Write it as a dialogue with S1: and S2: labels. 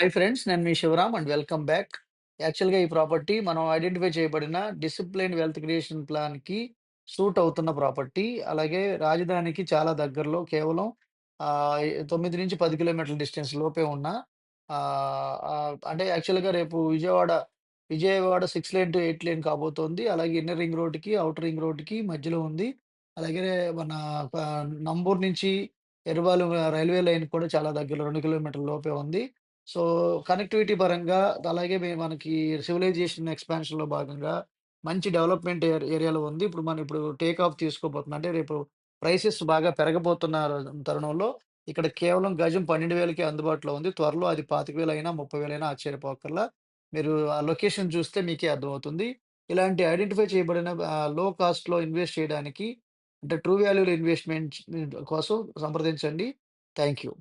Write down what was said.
S1: Hi friends. నేను మీ Shivaram and welcome back. యాక్చువల్‌గా ఈ ప్రాపర్టీ మనం ఐడెంటిఫై చేయబడిన డిసిప్లిన్డ్ వెల్త్ క్రియేషన్ ప్లాన్‌కి సూట్ అవుతున్న ప్రాపర్టీ. అలాగే రాజధానికి చాలా దగ్గరలో కేవలం 9-10 కిలోమీటర్ల డిస్టెన్స్ లోపే ఉన్న అంటే యాక్చువల్‌గా రేపు విజయవాడ 6 లేన్ టు 8 లేన్ కాబోతోంది. అలాగే ఇన్నర్ రింగ్ రోడ్‌కి, ఔటర్ రింగ్ రోడ్‌కి మధ్యలో ఉంది. అలాగే మన నంబూరు నుంచి ఎర్రబాలెం రైల్వే లైన్ కూడా చాలా దగ్గరలో 2 కిలోమీటర్ల లోపే ఉంది. సో, కనెక్టివిటీ పరంగా అలాగే మనకి సివిలైజేషన్ ఎక్స్‌పాన్షన్‌లో భాగంగా మంచి డెవలప్‌మెంట్ ఏరియాలో ఉంది. ఇప్పుడు టేక్ ఆఫ్ తీసుకోబోతుంది. అంటే రేపు ప్రైసెస్ బాగా పెరగబోతున్న తరుణంలో ఇక్కడ కేవలం గజం 12,000కే అందుబాటులో ఉంది. త్వరలో అది 25,000 అయినా, 30,000 అయినా ఆశ్చర్యపోక్కర్లా. మీరు ఆ లొకేషన్ చూస్తే మీకే అర్థమవుతుంది. ఇలాంటి ఐడెంటిఫై చేయబడిన లో కాస్ట్‌లో ఇన్వెస్ట్ చేయడానికి అంటే ట్రూ వాల్యూలో ఇన్వెస్ట్‌మెంట్స్ కోసం సంప్రదించండి. Thank you.